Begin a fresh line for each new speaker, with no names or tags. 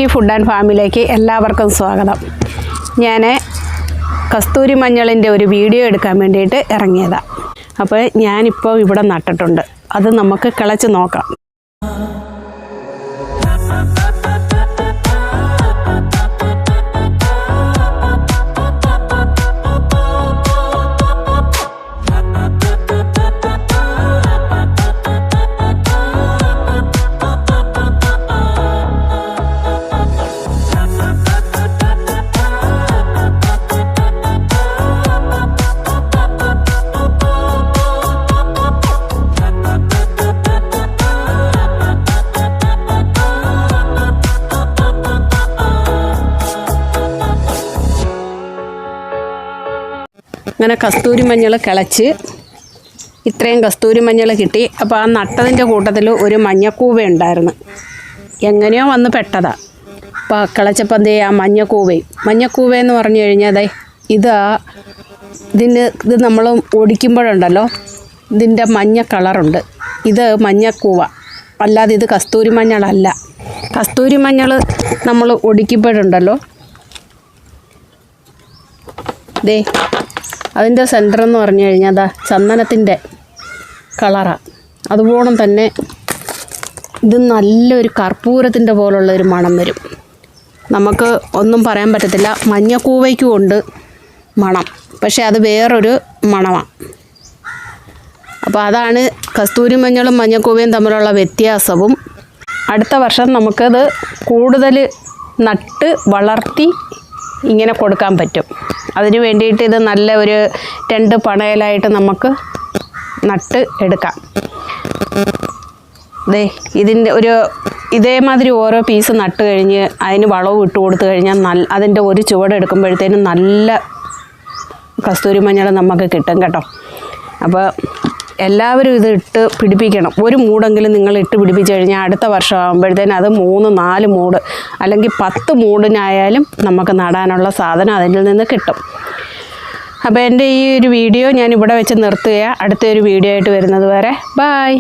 Creative food and ഫാമിലേക്ക് എല്ലാവർക്കും സ്വാഗതം. ഞാൻ കസ്തൂരി മഞ്ഞളിൻ്റെ ഒരു വീഡിയോ എടുക്കാൻ വേണ്ടിയിട്ട് ഇറങ്ങിയതാണ്. അപ്പോൾ ഞാനിപ്പോൾ ഇവിടെ നട്ടിട്ടുണ്ട്. അത് നമുക്ക് കിളച്ച് നോക്കാം. അങ്ങനെ കസ്തൂരി മഞ്ഞൾ കിളച്ച് ഇത്രയും കസ്തൂരി മഞ്ഞൾ കിട്ടി. അപ്പോൾ ആ നട്ടതിൻ്റെ കൂട്ടത്തിൽ ഒരു മഞ്ഞക്കൂവ ഉണ്ടായിരുന്നു. എങ്ങനെയോ വന്ന് പെട്ടതാണ്. അപ്പോൾ കിളച്ചപ്പോൾ എന്തേ ആ മഞ്ഞക്കൂവയെന്ന് പറഞ്ഞു കഴിഞ്ഞാൽ ഇത് നമ്മൾ ഒടിക്കുമ്പോഴുണ്ടല്ലോ ഇതിൻ്റെ മഞ്ഞ കളറുണ്ട്. ഇത് മഞ്ഞക്കൂവ, അല്ലാതെ ഇത് കസ്തൂരി മഞ്ഞളല്ല. കസ്തൂരി മഞ്ഞൾ നമ്മൾ ഒടിക്കുമ്പോഴുണ്ടല്ലോ അതിൻ്റെ സെൻറ്റർ എന്ന് പറഞ്ഞു കഴിഞ്ഞാൽ ചന്ദനത്തിൻ്റെ കളറാണ്. അതുപോലെ തന്നെ ഇത് നല്ലൊരു കർപ്പൂരത്തിൻ്റെ പോലുള്ളൊരു മണം വരും. നമുക്ക് ഒന്നും പറയാൻ പറ്റത്തില്ല. മഞ്ഞക്കൂവയ്ക്കും ഉണ്ട് മണം, പക്ഷേ അത് വേറൊരു മണമാണ്. അപ്പോൾ അതാണ് കസ്തൂരി മഞ്ഞളും മഞ്ഞക്കൂവയും തമ്മിലുള്ള വ്യത്യാസവും. അടുത്ത വർഷം നമുക്കത് കൂടുതൽ നട്ട് വളർത്തി ഇങ്ങനെ കൊടുക്കാൻ പറ്റും. അതിന് വേണ്ടിയിട്ട് ഇത് നല്ല ഒരു 2 പണയിലായിട്ട് നമുക്ക് നട്ട് എടുക്കാം. ഇതിൻ്റെ ഇതേമാതിരി ഓരോ പീസ് നട്ട് കഴിഞ്ഞ് അതിന് വളവും ഇട്ട് കൊടുത്തു കഴിഞ്ഞാൽ അതിൻ്റെ ഒരു ചുവടെടുക്കുമ്പോഴത്തേനും നല്ല കസ്തൂരി മഞ്ഞൾ നമുക്ക് കിട്ടും കേട്ടോ. അപ്പോൾ എല്ലാവരും ഇത് ഇട്ട് പിടിപ്പിക്കണം. ഒരു മൂടെങ്കിലും നിങ്ങൾ ഇട്ട് പിടിപ്പിച്ച് കഴിഞ്ഞാൽ അടുത്ത വർഷം ആകുമ്പോഴത്തേനും അത് 3-4 മൂട് അല്ലെങ്കിൽ 10 മൂടിനായാലും നമുക്ക് നടാനുള്ള സാധനം അതിൽ നിന്ന് കിട്ടും. അപ്പോൾ എൻ്റെ ഈ ഒരു വീഡിയോ ഞാൻ ഇവിടെ വെച്ച് നിർത്തുകയാണ്. അടുത്തൊരു വീഡിയോ ആയിട്ട് വരുന്നത് വരെ ബൈ.